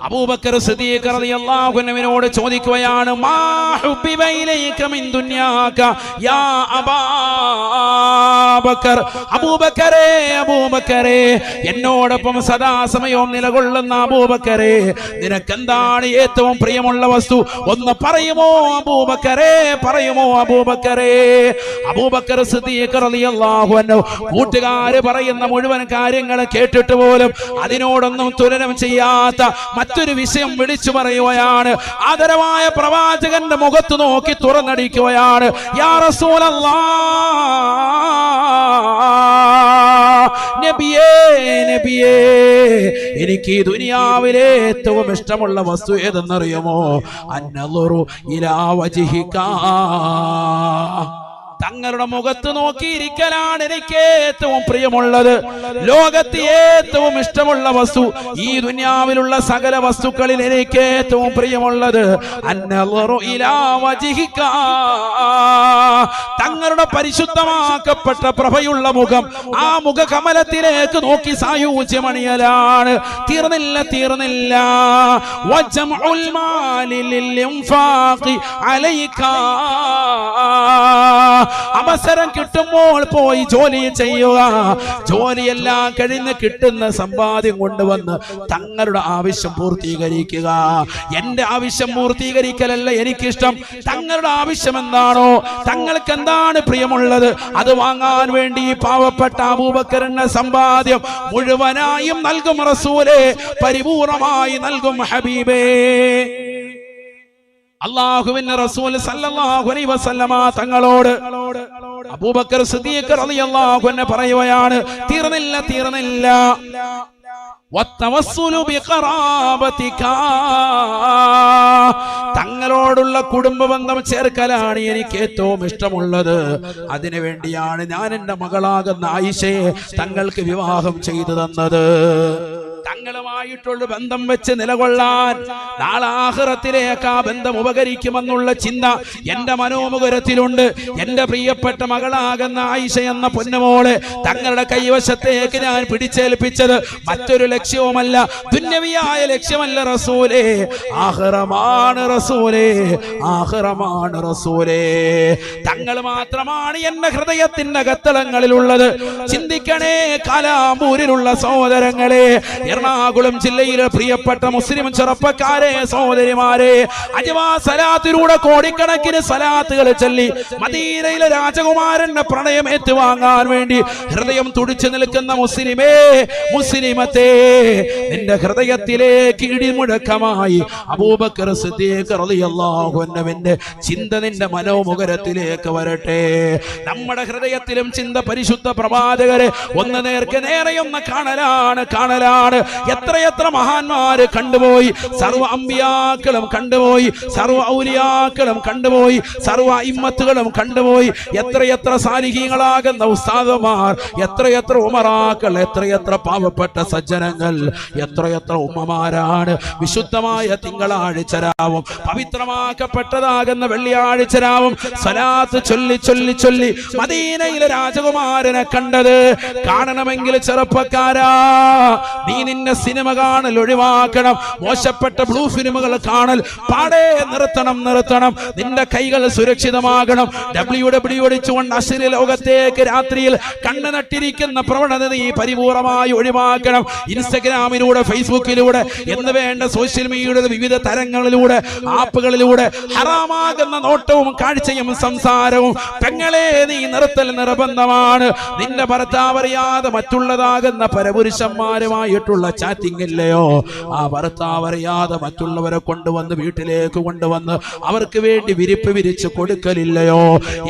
അബൂബക്കർ സിദ്ദീഖ് റളിയല്ലാഹു അൻഹുവിനോട് ചോദിക്കുകയാണ്, മാ ഹുബ്ബിബ ഇലൈക മിൻ ദുനിയാക യാ അബൂബക്കർ. അബൂബക്കറേ, എന്നോടൊപ്പം സദാസമയവും നിലകൊള്ളുന്ന അബൂബക്കറേ, നിനക്കെന്താണ് ഏറ്റവും പ്രിയമുള്ള വസ്തു? ഒന്ന് പറയുമോ അബൂബക്കറേ? അബൂബക്കർ സിദ്ദീഖ് റളിയല്ലാഹു അൻഹു കൂട്ടുകാര് പറയുന്ന മുഴുവൻ കാര്യങ്ങൾ കേട്ടിട്ട് പോലും അതിനോടൊന്നും തുലനം ചെയ്യാത്ത മറ്റൊരു വിഷയം വിളിച്ചു പറയുകയാണ്. ആദരവായ പ്രവാചകന്റെ മുഖത്ത് നോക്കി തുറന്നടിക്കുകയാണ്, യാ റസൂലല്ലാഹ്, നബിയേ, എനിക്ക് ഈ ദുനിയാവിലെ ഏറ്റവും ഇഷ്ടമുള്ള വസ്തു ഏതെന്നറിയുമോ? അന്നളുറു ഇലാ വജ്ഹിക, തങ്ങളുടെ മുഖത്ത് നോക്കിയിരിക്കലാണ് എനിക്ക് ഏറ്റവും പ്രിയമുള്ളത്. ലോകത്ത് ഏറ്റവും ഇഷ്ടമുള്ള വസ്തു, ഈ ദുനിയാവിലുള്ള സകല വസ്തുക്കളിൽ എനിക്ക് ഏറ്റവും പ്രിയമുള്ളത് അന്നളുറു ഇലാ വജ്ഹിക, തങ്ങളുടെ പരിശുദ്ധമാക്കപ്പെട്ട പ്രഭയുള്ള മുഖം, ആ മുഖകമലത്തിലേക്ക് നോക്കി സായൂജ്യമണിയലാണ്. തീർന്നില്ല. വജംഉൽ മാലി ലിൽ ഇൻഫാഖി അലൈക, അവസരം കിട്ടുമ്പോൾ പോയി ജോലി ചെയ്യുക. ജോലിയെല്ലാം കഴിഞ്ഞ് കിട്ടുന്ന സമ്പാദ്യം കൊണ്ടുവന്ന് തങ്ങളുടെ ആവശ്യം പൂർത്തീകരിക്കുക. എന്റെ ആവശ്യം പൂർത്തീകരിക്കലല്ല എനിക്കിഷ്ടം. തങ്ങളുടെ ആവശ്യം എന്താണോ, തങ്ങൾക്ക് എന്താണ് പ്രിയമുള്ളത്, അത് വാങ്ങാൻ വേണ്ടി പാവപ്പെട്ട അബൂബക്കറിന്റെ സമ്പാദ്യം മുഴുവനായും നൽകും റസൂലേ, പരിപൂർണമായി നൽകും ഹബീബേ. അല്ലാഹുവിന്റെ റസൂൽ സല്ലല്ലാഹു അലൈഹി വസല്ലമ തങ്ങളോട് അബൂബക്കർ സിദ്ദീഖ് റളിയല്ലാഹു അൻഹു പറയുകയാണ്, തീർന്നില്ല. വത്തവസ്സുലു ബിഖറാബതിക, തങ്ങളോടുള്ള കുടുംബ ബന്ധം ചേർക്കലാണ് എനിക്ക് ഏറ്റവും ഇഷ്ടമുള്ളത്. അതിനുവേണ്ടിയാണ് ഞാൻ എന്റെ മകളാകുന്ന ആയിഷയെ തങ്ങൾക്ക് വിവാഹം ചെയ്തു തന്നത്. തങ്ങളുമായിട്ടുള്ള ബന്ധം വെച്ച് നിലകൊള്ളാൻ, നാളെ ആഖിറത്തിലേക്ക് ആ ബന്ധം ഉപകരിക്കുമെന്നുള്ള ചിന്ത എന്റെ മനോമുഖരത്തിലുണ്ട്. എന്റെ പ്രിയപ്പെട്ട മകളാകുന്ന ആയിഷ എന്ന പൊന്നുമോളെ തങ്ങളുടെ കൈവശത്തേക്ക് ഞാൻ പിടിച്ചേൽപ്പിച്ചത് മറ്റൊരു ലക്ഷ്യവുമല്ല, ദുന്യവിയായ ലക്ഷ്യമല്ല റസൂലേ, ആഖിറമാണ് റസൂലേ. തങ്ങൾ മാത്രമാണ് എന്റെ ഹൃദയത്തിന്റെ അകത്തളങ്ങളിലുള്ളത്. ചിന്തിക്കണേ കാലാമ്പൂരിലുള്ള സഹോദരങ്ങളെ, എറണാകുളം ജില്ലയിലെ പ്രിയപ്പെട്ട മുസ്ലിം ചെറുപ്പക്കാരെ, സഹോദരിമാരെ, അജ്വാ സലാത്തിലൂടെ കോടിക്കണക്കിന് സലാത്തുകൾ ചൊല്ലി മദീനയിലെ രാജകുമാരന്റെ പ്രണയം ഏറ്റുവാങ്ങാൻ വേണ്ടി ഹൃദയം തുടിച്ചു നിൽക്കുന്ന മുസ്ലിമത്തെ, നിന്റെ ഹൃദയത്തിലേക്ക് ഇടിമുഴക്കമായി അബൂബക്കർ സിദ്ദീഖ് റളിയല്ലാഹു അൻഹുവിന്റെ ചിന്ത നിന്റെ മനോമുഖരത്തിലേക്ക് വരട്ടെ. നമ്മുടെ ഹൃദയത്തിലും ചിന്ത പരിശുദ്ധ പ്രവാചകരെ ഒന്ന് നേർക്ക് നേരെയൊന്ന് കാണലാണ്. എത്രയെത്ര മഹാന്മാര് കണ്ടുപോയി, സർവ്വ അമ്പിയാക്കളും കണ്ടുപോയി, സർവ്വ ഔലിയാക്കളും കണ്ടുപോയി, സർവ്വ ഇമ്മത്തുകളും കണ്ടുപോയി. എത്രയെത്ര സാലിഹീങ്ങളാകുന്ന ഉസ്താദുമാർ, എത്രയെത്ര ഉമറാക്കൾ, എത്രയെത്ര പാവപ്പെട്ട സജ്ജനങ്ങൾ, എത്രയെത്ര ഉമ്മമാരാണ് വിശുദ്ധമായ തിങ്കളാഴ്ച രാവും പവിത്രമാക്കപ്പെട്ടതാകുന്ന വെള്ളിയാഴ്ച രാവും സലാത്ത് ചൊല്ലി മദീനയിലെ രാജകുമാരനെ കണ്ടത്. കാണണമെങ്കിൽ ചെറുപ്പക്കാരാ, നീ നിന്റെ സിനിമ കാണൽ ഒഴിവാക്കണം. മോശപ്പെട്ട ബ്ലൂ ഫിലിമുകൾ കാണൽ പാടെ നിർത്തണം. നിന്റെ കൈകൾ സുരക്ഷിതമാകണം. WWE അടിച്ചുകൊണ്ട് അശ്ലീല ലോകത്തേക്ക് രാത്രിയിൽ കണ്ണു നട്ടിരിക്കുന്ന പ്രവണത നീ പരിപൂർണമായി ഒഴിവാക്കണം. ഇൻസ്റ്റഗ്രാമിലൂടെ, ഫേസ്ബുക്കിലൂടെ എന്ന് വേണ്ട സോഷ്യൽ മീഡിയയുടെ വിവിധ തരങ്ങളിലൂടെ, ആപ്പുകളിലൂടെ ഹറാമാകുന്ന നോട്ടവും കാഴ്ചയും സംസാരവും പെങ്ങളെ നീ നിർത്തൽ നിർബന്ധമാണ്. നിന്റെ ഭർത്താവ് അറിയാതെ മറ്റുള്ളതാകുന്ന പരപുരുഷന്മാരുമായിട്ടുള്ള ചാറ്റിംഗ് ഇല്ലയോ, ആ ഭർത്താവ് അറിയാതെ മറ്റുള്ളവരെ കൊണ്ടുവന്ന് വീട്ടിലേക്ക് കൊണ്ടുവന്ന് അവർക്ക് വേണ്ടി വിരിപ്പ് വിരിച്ച് കൊടുക്കലില്ലയോ?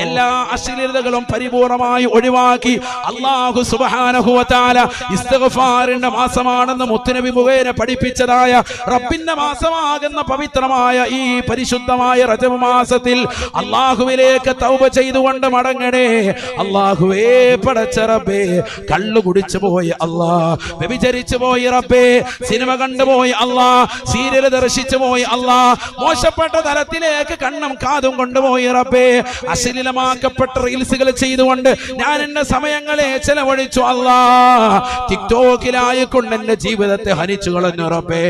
എല്ലാ അശ്ലീലതകളും പരിപൂർണമായി ഒഴിവാക്കി അല്ലാഹു സുബ്ഹാനഹു വ തആല ഇസ്തിഗ്ഫാറിന്റെ മാസമാണെന്ന് മുത്തുനബി മുഖേന പഠിപ്പിച്ചതായ റബ്ബിന്റെ മാസമാകുന്ന പവിത്രമായ ഈ പരിശുദ്ധമായ റജബ് മാസത്തിൽ അല്ലാഹുവിലേക്ക് തൗബ ചെയ്തുകൊണ്ട് മടങ്ങണേ. അല്ലാഹുവേ പടച്ച റബ്ബേ, കള്ളു കുടിച്ചു പോയി അല്ലാ, വ്യഭിചരിച്ചു പോയി റബ്ബേ, സിനിമ കണ്ടുപോയി അല്ലാ, സീരിയൽ ദർശിച്ചു പോയി അല്ലാ, മോശപ്പെട്ട തലത്തിലേക്ക് കണ്ണും കാതും കൊണ്ടുപോയി റബ്ബേ, അശ്ലീലമാക്കപ്പെട്ട റീൽസുകൾ ചെയ്തുകൊണ്ട് ഞാൻ എന്റെ സമയങ്ങളെ ചെലവഴിച്ചു അല്ലാ, ടിക്ടോക്കിലായിക്കൊണ്ട് എന്റെ ജീവിതത്തെ ഹനിച്ചു കളഞ്ഞു റബ്ബേ,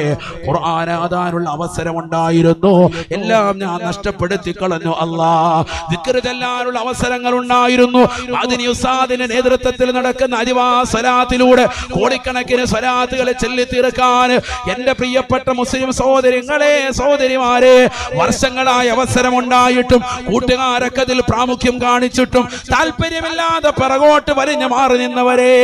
ഖുർആൻ ഓതാനുള്ള അവസരം ഉണ്ടായിരുന്നു, എല്ലാം ഞാൻ നഷ്ടപ്പെടുത്തി കളഞ്ഞു അല്ലാ, ദിക്ർ ചൊല്ലാനുള്ള അവസരങ്ങൾ ഉണ്ടായിരുന്നു, മഅ്ദിനി ഉസ്താദിന്റെ നേതൃത്വത്തിൽ നടക്കുന്ന അരിവാ സ്വലാത്തിലൂടെ കോടിക്കണക്കിന് സ്വലാത്തുകൾ ചൊല്ലി തീർക്കാൻ എന്റെ പ്രിയപ്പെട്ട മുസ്ലിം സഹോദരങ്ങളെ സഹോദരിമാരെ വർഷങ്ങളായ അവസരമുണ്ടായിട്ടും കൂട്ടുകാരൊക്കെ അതിൽ പ്രാമുഖ്യം കാണിച്ചിട്ടും താല്പര്യമില്ലാതെ പിറകോട്ട് വലിഞ്ഞു മാറി നിന്നവരെ,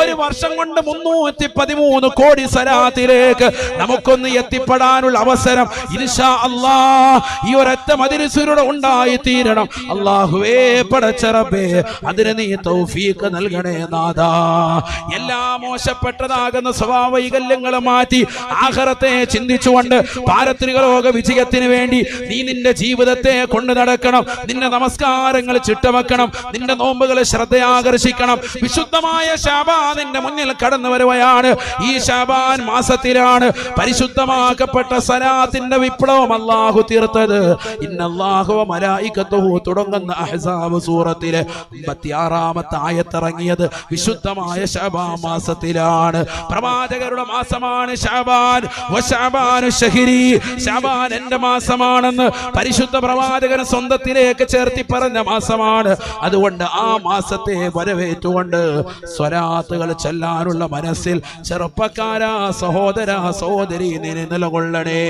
ഒരു വർഷം കൊണ്ട് 313 കോടി സ്വലാത്തിലേക്ക് നമുക്കൊന്ന് എത്തിപ്പെടാനുള്ള അവസരം ഇൻഷാ അല്ലാഹ് ഈ ഒരൊറ്റ മജ്‌ലിസിലൂടെ ഉണ്ടായി തീരണം. അല്ലാഹുവേ പടച്ച റബ്ബേ, അതിന് നീ തൗഫീഖ് നൽകണേ നാഥാ. എല്ലാ മോശപ്പെട്ടതാകുന്ന സ്വഭാവ വൈകല്യങ്ങളും മാറ്റി ആഖിറത്തെ ചിന്തിച്ചുകൊണ്ട് പാരത്രിക ലോക വിജയത്തിന് വേണ്ടി നീ നിന്റെ ജീവിതത്തെ കൊണ്ടു നടക്കണം. നിന്റെ നമസ്കാരങ്ങൾ ചിട്ടവെക്കണം, നിന്റെ നോമ്പുകൾ ശ്രദ്ധയാകർഷിക്കണം. വിശുദ്ധമായ ശഅബാൻ നിന്റെ മുന്നിൽ കടന്നു വരുകയാണ്. ഈ ശഅബാൻ മാസത്തിലാണ് പരിശുദ്ധമാക്കപ്പെട്ട സലാത്തിന്റെ വിപ്ലവം അല്ലാഹു തീർത്തത്. ഇന്നല്ലാഹു വ മലായികത്തുഹു തുടങ്ങുന്ന അഹ്സാബ് സൂറത്തിലെ 56-ാമത്തെ ആയത്ത് ഇറങ്ങിയത് വിശുദ്ധമായ ശഅബാൻ മാസത്തിലാണ്. പ്രവാചകരുടെ മാസമാണ് ശഅബാൻ. വശഅബാനു ശഹരി, ശഅബാൻ എന്റെ മാസമാണെന്ന് പരിശുദ്ധ പ്രവാചകൻ സ്വന്തത്തിലേക്ക് ചേർത്തി പറഞ്ഞ മാസമാണ്. അതുകൊണ്ട് ആ മാസത്തെ വരവേറ്റുകൊണ്ട് സ്വലാത്തുകൾ ചൊല്ലാനുള്ള മനസ്സിൽ ചെറുപ്പക്കാരാ സഹോദരാ സഹോദരി നിലകൊള്ളണേ,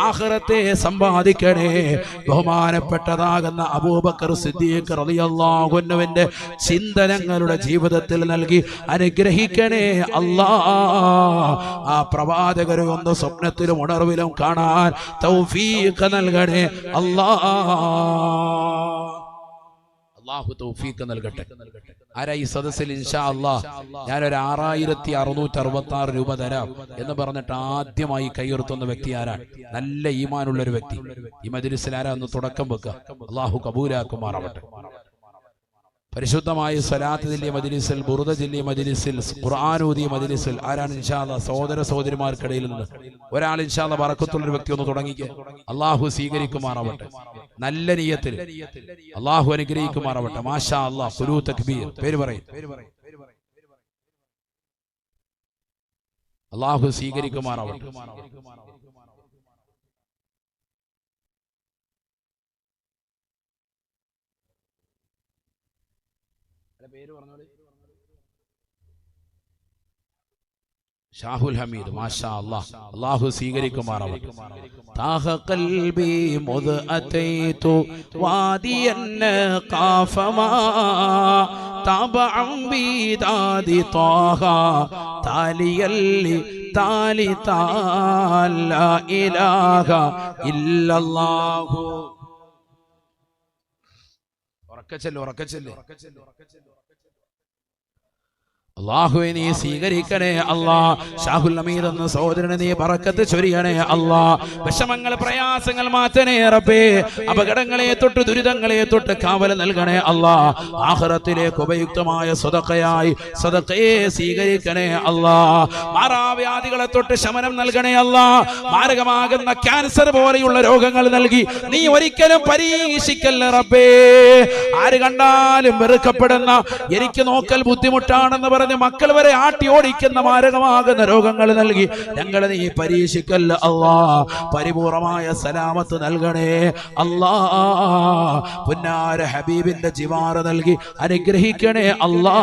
ആഖിറത്തെ സമ്പാദിക്കണേ. ബഹുമാനപ്പെട്ടതാകുന്ന അബൂബക്കർ സിദ്ദീഖ് റളിയല്ലാഹു അൻഹുവിന്റെ ചിന്തനങ്ങളുടെ ജീവിതത്തിൽ നൽകി അനുഗ്രഹിക്കണേ അല്ലാ. ആ പ്രവാചകരെ ഒന്ന് സ്വപ്നത്തിലും ഉണർവിലും കാണാൻ തൗഫീഖ് നൽകണേ അല്ലാ. അല്ലാഹു തൗഫീഖ് നൽകട്ടെ. ആരാ ഈ സദസ്സിൽ ഇൻഷാ അല്ലാഹ് ഞാനൊരു 6666 രൂപ തരാം എന്ന് പറഞ്ഞിട്ട് ആദ്യമായി കൈയുയർത്തുന്ന വ്യക്തി ആരാണ്? നല്ല ഈമാനുള്ള ഒരു വ്യക്തി. ഈ മജ്‌ലിസിൽ ആരാ ഒന്ന് തുടക്കം വെക്കുക? അല്ലാഹു കബൂലാക്കുമാറാവട്ടെ. പരിശുദ്ധമായ സ്വലാത്ത് ചൊല്ലിയ മജ്‌ലിസിൽ, ബുർദ ചൊല്ലിയ മജ്‌ലിസിൽ, ഖുർആൻ ഓതിയ മജ്‌ലിസിൽ ആരാണ് ഇൻഷാ അല്ലാഹ് സഹോദര സഹോദരിമാർക്കിടയിൽ നിന്ന് ഒരാൾ ഇൻഷാ അല്ലാഹ് ബറക്കത്തുള്ള ഒരു വ്യക്തി ഒന്ന് തുടങ്ങിക്കേ. അല്ലാഹു സ്വീകരിക്കുമാറാവട്ടെ. നല്ല നിയ്യത്തിൽ അല്ലാഹു അനുഗ്രഹിക്കുമാറാവട്ടെ. മാഷാ അല്ലാഹ്. ഖുലൂ തക്ബീർ. പേര് പറയും. അല്ലാഹു സ്വീകരിക്കുമാറാവട്ടെ. പേര് പറഞ്ഞോളൂ. ഷാഹുൽ ഹമീദ്. മാഷാ അല്ലാഹ്. അല്ലാഹു സ്വീകരിക്കുമാറാവട്ടെ. താഹ ഖൽബി മുദ് അതൈതു വാദിയൻ ഖാഫമാ തബഅൻ ബിദാദി താഹ താലിയല്ലി താലി താല ഇലാഹ ഇല്ലല്ലാഹു. ഉറക്കച്ചെല്ല്. അല്ലാഹുവേ നീ സ്വീകരിക്കണേ അല്ലാ. ഷാഹുൽ ഹമീദ് എന്ന സഹോദരനെ നീ ബറക്കത്ത് ചൊരിയണേ അല്ലാ. വിഷമങ്ങൾ പ്രയാസങ്ങൾ മാറ്റണേ റബ്ബേ. അപകടങ്ങളെ തൊട്ട് ദുരിതങ്ങളെ തൊട്ട് കാവൽ നൽകണേ അല്ലാ. ആഖിറത്തിലേക്ക് ഉപയുക്തമായ സദഖയായി സദഖയെ സ്വീകരിക്കണേ അല്ലാ. മാറാവ്യാധികളെ തൊട്ട് ശമനം നൽകണേ അല്ലാ. മാരകമാകുന്ന ക്യാൻസർ പോലെയുള്ള രോഗങ്ങൾ നൽകി നീ ഒരിക്കലും പരീക്ഷിക്കല്ല റബ്ബേ. ആര് കണ്ടാലും വെറുക്കപ്പെടുന്ന, എനിക്ക് നോക്കൽ ബുദ്ധിമുട്ടാണെന്ന് പറഞ്ഞ് മക്കൾ വരെ ആട്ടി ഓടിക്കുന്ന മാരകമാകുന്ന രോഗങ്ങൾ നൽകി ഞങ്ങളെ നീ പരീക്ഷിക്കല്ല അല്ലാ. പരിപൂർണമായ സലാമത്ത് നൽകണേ അല്ലാ. പുന്നാര ഹബീബിന്റെ ജിവാർ നൽകി അനുഗ്രഹിക്കണേ അല്ലാ.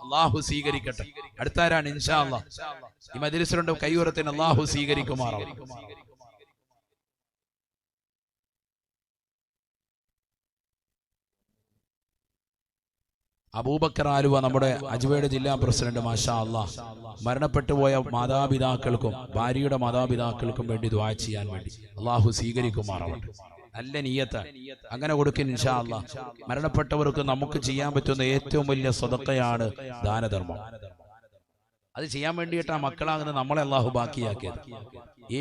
അല്ലാഹു സ്വീകരിക്കട്ടെ. അടുത്താരാണ് ഇൻഷാ അല്ലാഹ് ഈ മജ്‌ലിസിലുണ്ട് കൈയുയർത്തിന്? അല്ലാഹു സ്വീകരിക്കുമാറാവട്ടെ. അബൂബക്കർ ആലുവ നമ്മുടെ അജ്മീർ ജില്ലാ പ്രസിഡന്റ്, മാഷാ അല്ലാഹ്, മരണപ്പെട്ടുപോയ മാതാപിതാക്കൾക്കും ഭാര്യയുടെ മാതാപിതാക്കൾക്കും വേണ്ടി ദുആ ചെയ്യാൻ വേണ്ടി അള്ളാഹു സ്വീകരിക്കുമാറാവട്ടെ. നല്ല നിയ്യത്ത് അങ്ങനെ കൊടുക്കും ഇൻഷാ അല്ലാഹ്. മരണപ്പെട്ടവർക്ക് നമുക്ക് ചെയ്യാൻ പറ്റുന്ന ഏറ്റവും വലിയ സദഖയാണ് ദാനധർമ്മം. അത് ചെയ്യാൻ വേണ്ടിയിട്ട് ആ മക്കളാകുന്ന നമ്മളെ അള്ളാഹു ബാക്കിയാക്കിയത്.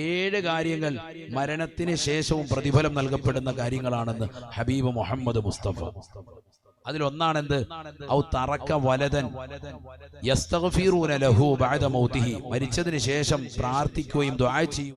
7 കാര്യങ്ങൾ മരണത്തിന് ശേഷവും പ്രതിഫലം നൽകപ്പെടുന്ന കാര്യങ്ങളാണെന്ന് ഹബീബ് മുഹമ്മദ് മുസ്തഫ. അതിലൊന്നാണെന്ത്? ഔ തറക്ക വലദൻ യസ്തഗ്ഫിറൂന ലഹു ബഅദ മൗതിഹി, മരിച്ചതിന് ശേഷം പ്രാർത്ഥിക്കുകയും ദുആ ചെയ്യും